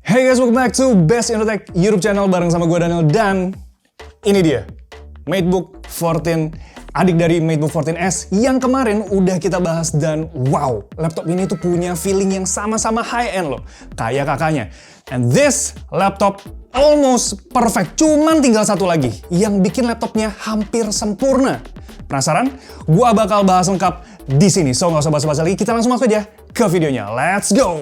Hey guys, welcome back to Best in Tech YouTube channel bareng sama gue Daniel, dan ini dia MateBook 14, adik dari MateBook 14s yang kemarin udah kita bahas. Dan wow, laptop ini tuh punya feeling yang sama-sama high-end loh, kayak kakaknya. And this laptop almost perfect, cuman tinggal satu lagi yang bikin laptopnya hampir sempurna. Penasaran? Gua bakal bahas lengkap di sini, so nggak usah basa-basi lagi, kita langsung masuk aja ke videonya. Let's go!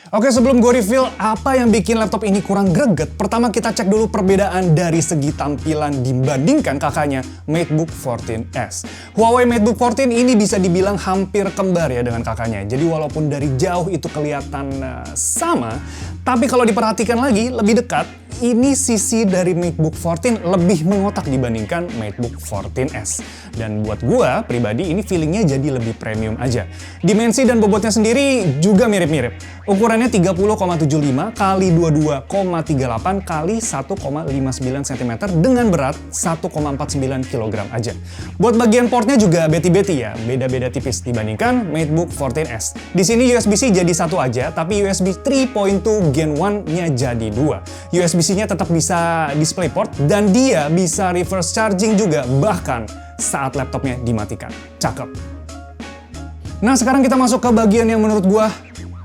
Oke, sebelum gue reveal apa yang bikin laptop ini kurang greget, pertama kita cek dulu perbedaan dari segi tampilan dibandingkan kakaknya MateBook 14s. Huawei MateBook 14 ini bisa dibilang hampir kembar ya dengan kakaknya. Jadi walaupun dari jauh itu kelihatan sama, tapi kalau diperhatikan lagi lebih dekat, ini sisi dari MateBook 14 lebih mengotak dibandingkan MateBook 14s. Dan buat gua pribadi ini feelingnya jadi lebih premium aja. Dimensi dan bobotnya sendiri juga mirip-mirip. Ukurannya 30,75 x 22,38 x 1,59 cm dengan berat 1,49 kg aja. Buat bagian portnya juga beti-beti ya, beda-beda tipis dibandingkan MateBook 14s. Di sini USB-C jadi satu aja, tapi USB 3.2 Gen 1-nya jadi dua. USB-C-nya tetap bisa DisplayPort dan dia bisa reverse charging juga bahkan saat laptopnya dimatikan. Cakep. Nah, sekarang kita masuk ke bagian yang menurut gua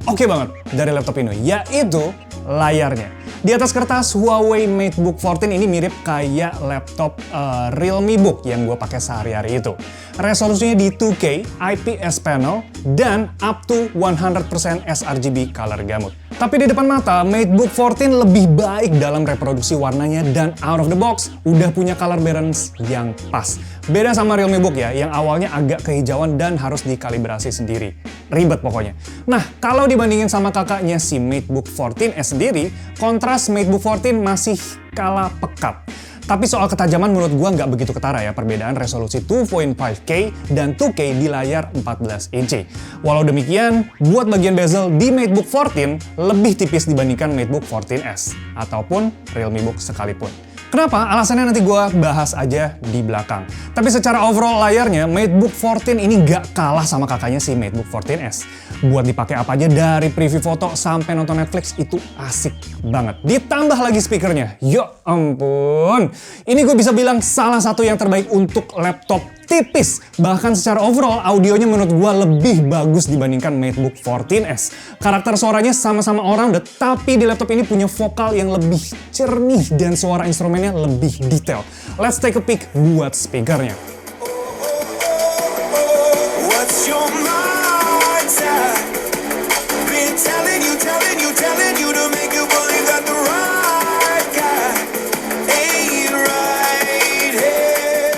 oke banget dari laptop ini, yaitu layarnya. Di atas kertas, Huawei MateBook 14 ini mirip kayak laptop Realme Book yang gue pakai sehari-hari itu. Resolusinya di 2K, IPS panel, dan up to 100% sRGB color gamut. Tapi di depan mata, MateBook 14 lebih baik dalam reproduksi warnanya dan out of the box udah punya color balance yang pas. Beda sama Realme Book ya, yang awalnya agak kehijauan dan harus dikalibrasi sendiri. Ribet pokoknya. Nah, kalau dibandingin sama kakaknya si MateBook 14s sendiri, kontras MateBook 14 masih kalah pekat. Tapi soal ketajaman menurut gua nggak begitu ketara ya, perbedaan resolusi 2.5K dan 2K di layar 14 inci. Walau demikian, buat bagian bezel di MateBook 14 lebih tipis dibandingkan MateBook 14s ataupun Realme Book sekalipun. Kenapa? Alasannya nanti gue bahas aja di belakang. Tapi secara overall layarnya, MateBook 14 ini nggak kalah sama kakaknya si MateBook 14s. Buat dipakai apa aja dari preview foto sampai nonton Netflix itu asik banget. Ditambah lagi speakernya, ya ampun. Ini gue bisa bilang salah satu yang terbaik untuk laptop tipis. Bahkan secara overall, audionya menurut gue lebih bagus dibandingkan MateBook 14s. Karakter suaranya sama-sama all-rounded, tapi di laptop ini punya vokal yang lebih jernih dan suara instrumennya lebih detail. Let's take a peek buat speakernya. What's your mindset? Been telling you to make you believe that the right guy ain't right here.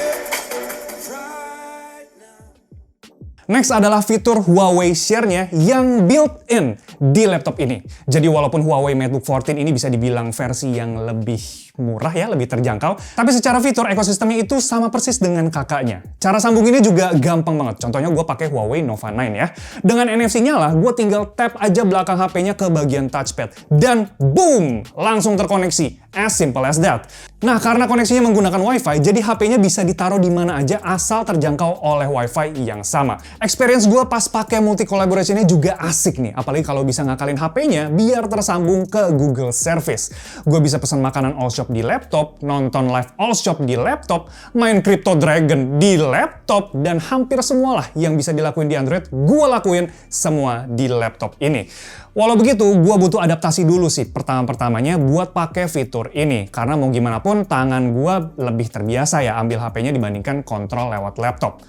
Next adalah fitur Huawei Share-nya yang built-in di laptop ini. Jadi walaupun Huawei MateBook 14 ini bisa dibilang versi yang lebih murah ya, lebih terjangkau, tapi secara fitur ekosistemnya itu sama persis dengan kakaknya. Cara sambunginnya juga gampang banget. Contohnya gue pakai Huawei Nova 9 ya. Dengan NFC nyala, gue tinggal tap aja belakang HP-nya ke bagian touchpad dan boom, langsung terkoneksi. As simple as that. Nah, karena koneksinya menggunakan Wi-Fi, jadi HP-nya bisa ditaruh di mana aja asal terjangkau oleh Wi-Fi yang sama. Experience gue pas pakai multi collaboration-nya juga asik nih, apalagi kalau bisa ngakalin HP-nya biar tersambung ke Google Service. Gue bisa pesan makanan all shop di laptop, nonton live all shop di laptop, main Crypto Dragon di laptop, dan hampir semualah yang bisa dilakuin di Android, gue lakuin semua di laptop ini. Walau begitu, gue butuh adaptasi dulu sih pertama-pertamanya buat pakai fitur ini. Karena mau gimana pun, tangan gue lebih terbiasa ya ambil HP-nya dibandingkan kontrol lewat laptop.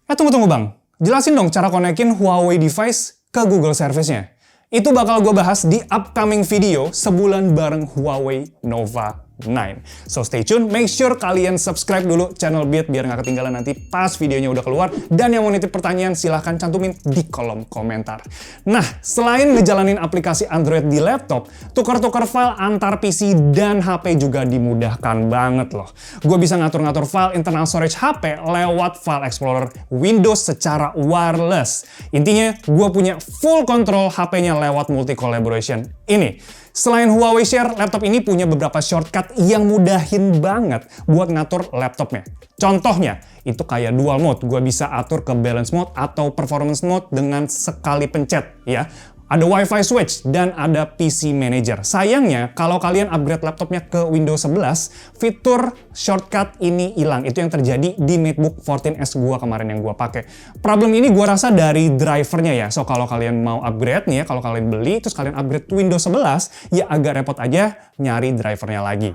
Tunggu bang, jelasin dong cara konekin Huawei device ke Google Service-nya. Itu bakal gue bahas di upcoming video sebulan bareng Huawei Nova 9. So stay tune, make sure kalian subscribe dulu channel Beat biar nggak ketinggalan nanti pas videonya udah keluar. Dan yang mau nitip pertanyaan silahkan cantumin di kolom komentar. Nah, selain ngejalanin aplikasi Android di laptop, tukar-tukar file antar PC dan HP juga dimudahkan banget loh. Gue bisa ngatur-ngatur file internal storage HP lewat File Explorer Windows secara wireless. Intinya, gue punya full control HP-nya lewat multi collaboration ini. Selain Huawei Share, laptop ini punya beberapa shortcut shortcut yang mudahin banget buat ngatur laptopnya. Contohnya, itu kayak dual mode. Gue bisa atur ke balance mode atau performance mode dengan sekali pencet ya. Ada Wi-Fi switch dan ada PC Manager. Sayangnya, kalau kalian upgrade laptopnya ke Windows 11, fitur shortcut ini hilang. Itu yang terjadi di MacBook 14S gua kemarin yang gua pakai. Problem ini gua rasa dari drivernya ya. So, kalau kalian mau upgrade nih ya, kalau kalian beli, terus kalian upgrade Windows 11, ya agak repot aja nyari drivernya lagi.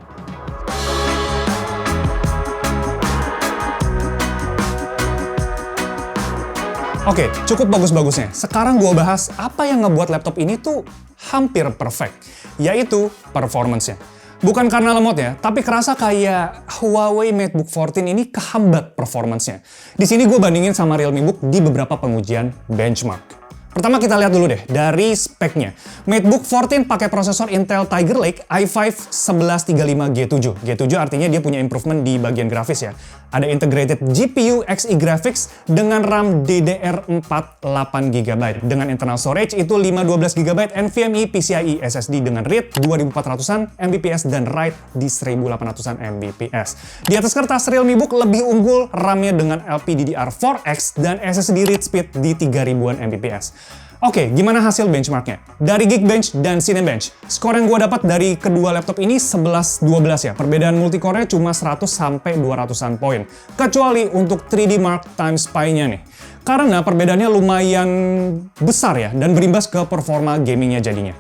Oke, cukup bagus-bagusnya. Sekarang gue bahas apa yang ngebuat laptop ini tuh hampir perfect, yaitu performance-nya. Bukan karena lemot ya, tapi kerasa kayak Huawei MateBook 14 ini kehambat performance-nya. Di sini gue bandingin sama Realme Book di beberapa pengujian benchmark. Pertama kita lihat dulu deh dari speknya. MateBook 14 pakai prosesor Intel Tiger Lake i5 1135G7. G7 artinya dia punya improvement di bagian grafis ya. Ada integrated GPU Xe Graphics dengan RAM DDR4 8GB. Dengan internal storage itu 512GB NVMe PCIe SSD dengan read 2400-an Mbps dan write di 1800-an Mbps. Di atas kertas Realme Book lebih unggul RAM-nya dengan LPDDR4X dan SSD read speed di 3000-an Mbps. Oke, gimana hasil benchmarknya? Dari Geekbench dan Cinebench, skor yang gue dapat dari kedua laptop ini 11-12 ya. Perbedaan multicore-nya cuma 100-200-an poin. Kecuali untuk 3D Mark Times Pi-nya nih. Karena perbedaannya lumayan besar ya, dan berimbas ke performa gamingnya jadinya.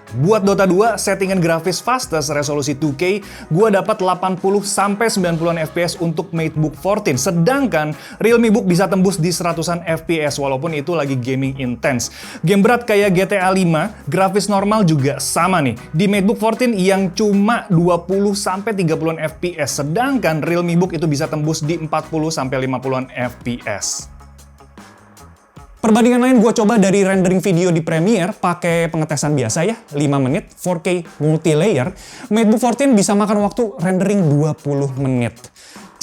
Buat Dota 2, settingan grafis fastest resolusi 2K, gue dapat 80-90-an FPS untuk MateBook 14. Sedangkan Realme Book bisa tembus di 100-an FPS walaupun itu lagi gaming intense. Game berat kayak GTA 5, grafis normal juga sama nih. Di MateBook 14 yang cuma 20-30-an FPS. Sedangkan Realme Book itu bisa tembus di 40-50-an FPS. Perbandingan lain gue coba dari rendering video di Premiere pakai pengetesan biasa ya, 5 menit, 4K multi-layer. MateBook 14 bisa makan waktu rendering 20 menit.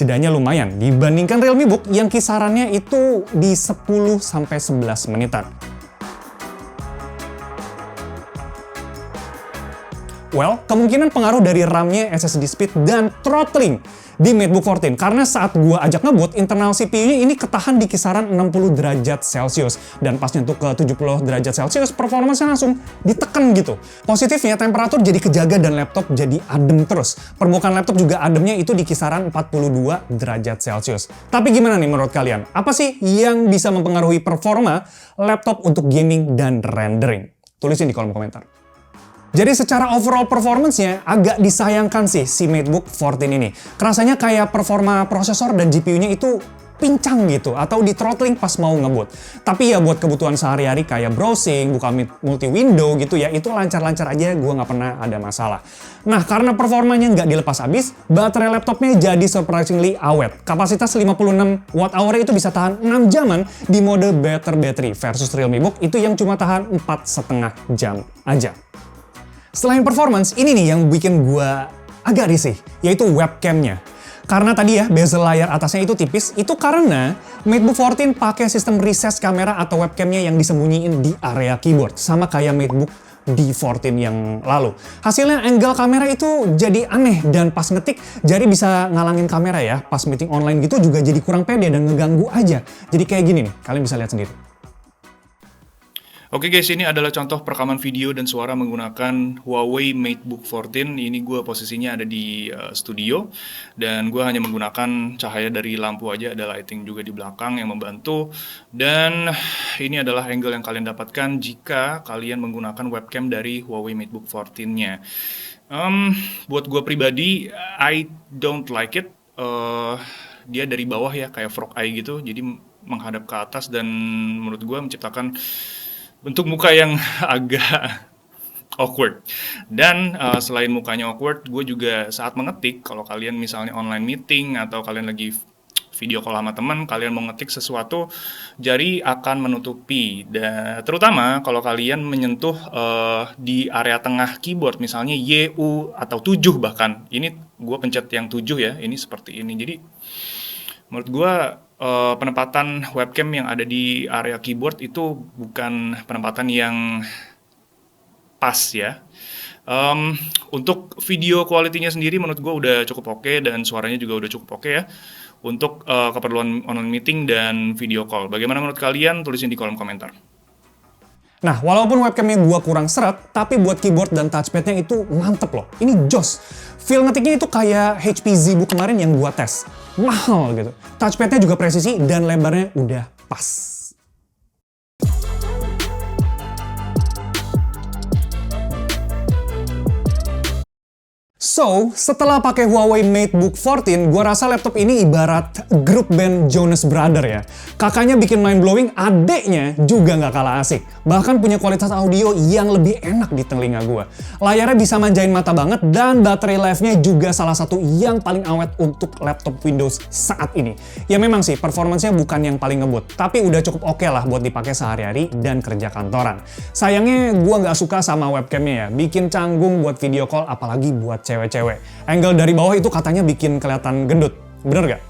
Jedanya lumayan dibandingkan Realme Book yang kisarannya itu di 10-11 menitan. Well, kemungkinan pengaruh dari RAM-nya, SSD speed, dan throttling di MateBook 14. Karena saat gua ajak ngebut, internal CPU-nya ini ketahan di kisaran 60 derajat Celcius. Dan pas nyentuh ke 70 derajat Celcius, performanya langsung ditekan gitu. Positifnya, temperatur jadi kejaga dan laptop jadi adem terus. Permukaan laptop juga ademnya itu di kisaran 42 derajat Celcius. Tapi gimana nih menurut kalian? Apa sih yang bisa mempengaruhi performa laptop untuk gaming dan rendering? Tulisin di kolom komentar. Jadi secara overall performance-nya agak disayangkan sih si MateBook 14 ini. Kerasanya kayak performa prosesor dan GPU-nya itu pincang gitu atau di throttling pas mau ngebut. Tapi ya buat kebutuhan sehari-hari kayak browsing, buka multi-window gitu ya, itu lancar-lancar aja, gue nggak pernah ada masalah. Nah, karena performanya nggak dilepas habis, baterai laptopnya jadi surprisingly awet. Kapasitas 56 Wh itu bisa tahan 6 jaman di mode better battery versus Realme Book itu yang cuma tahan 4,5 jam aja. Selain performance, ini nih yang bikin gue agak risih, yaitu webcamnya. Karena tadi ya, bezel layar atasnya itu tipis, itu karena MateBook 14 pakai sistem recess kamera atau webcamnya yang disembunyiin di area keyboard, sama kayak MateBook D14 yang lalu. Hasilnya angle kamera itu jadi aneh, dan pas ngetik, jari bisa ngalangin kamera ya. Pas meeting online gitu juga jadi kurang pede dan ngeganggu aja. Jadi kayak gini nih, kalian bisa lihat sendiri. Oke guys, ini adalah contoh perekaman video dan suara menggunakan Huawei MateBook 14. Ini gue posisinya ada di studio dan gue hanya menggunakan cahaya dari lampu aja, ada lighting juga di belakang yang membantu. Dan ini adalah angle yang kalian dapatkan jika kalian menggunakan webcam dari Huawei MateBook 14-nya. Buat gue pribadi, I don't like it. Dia dari bawah ya, kayak frog eye gitu, jadi menghadap ke atas dan menurut gue menciptakan bentuk muka yang agak awkward. Dan selain mukanya awkward, gue juga saat mengetik, kalau kalian misalnya online meeting atau kalian lagi video call sama teman, kalian mau ngetik sesuatu, jari akan menutupi. Dan terutama kalau kalian menyentuh di area tengah keyboard, misalnya Y, U, atau 7 bahkan. Ini gue pencet yang 7 ya, ini seperti ini. Jadi menurut gue penempatan webcam yang ada di area keyboard itu bukan penempatan yang pas ya. Untuk video quality-nya sendiri menurut gue udah cukup oke dan suaranya juga udah cukup oke ya. Untuk keperluan online meeting dan video call. Bagaimana menurut kalian? Tulisin di kolom komentar. Nah, walaupun webcamnya gua kurang seret, tapi buat keyboard dan touchpadnya itu mantep loh. Ini jos. Feel ngetiknya itu kayak HP ZBook kemarin yang gua tes. Mahal gitu. Touchpadnya juga presisi dan lebarnya udah pas. So, setelah pakai Huawei MateBook 14, gua rasa laptop ini ibarat grup band Jonas Brother ya. Kakaknya bikin mind-blowing, adeknya juga nggak kalah asik. Bahkan punya kualitas audio yang lebih enak di telinga gua. Layarnya bisa manjain mata banget dan baterai life-nya juga salah satu yang paling awet untuk laptop Windows saat ini. Ya memang sih, performance-nya bukan yang paling ngebut, tapi udah cukup oke lah buat dipakai sehari-hari dan kerja kantoran. Sayangnya gua nggak suka sama webcamnya ya, bikin canggung buat video call apalagi buat cewek. Angle dari bawah itu katanya bikin kelihatan gendut. Bener gak?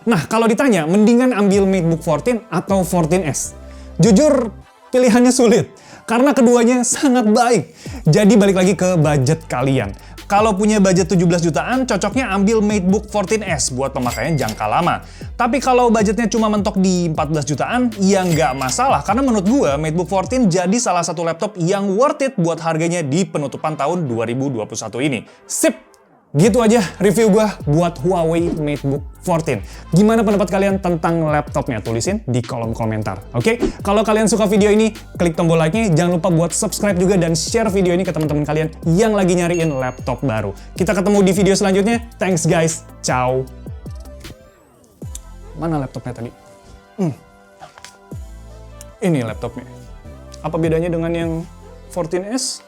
Nah, kalau ditanya, mendingan ambil MateBook 14 atau 14S? Jujur, pilihannya sulit. Karena keduanya sangat baik. Jadi balik lagi ke budget kalian. Kalau punya budget 17 jutaan, cocoknya ambil MateBook 14S buat pemakaian jangka lama. Tapi kalau budgetnya cuma mentok di 14 jutaan, ya nggak masalah. Karena menurut gue, MateBook 14 jadi salah satu laptop yang worth it buat harganya di penutupan tahun 2021 ini. Sip! Gitu aja review gue buat Huawei MateBook 14. Gimana pendapat kalian tentang laptopnya? Tulisin di kolom komentar. Oke? Kalau kalian suka video ini, klik tombol like-nya. Jangan lupa buat subscribe juga dan share video ini ke teman-teman kalian yang lagi nyariin laptop baru. Kita ketemu di video selanjutnya. Thanks guys. Ciao. Mana laptopnya tadi? Ini laptopnya. Apa bedanya dengan yang 14S?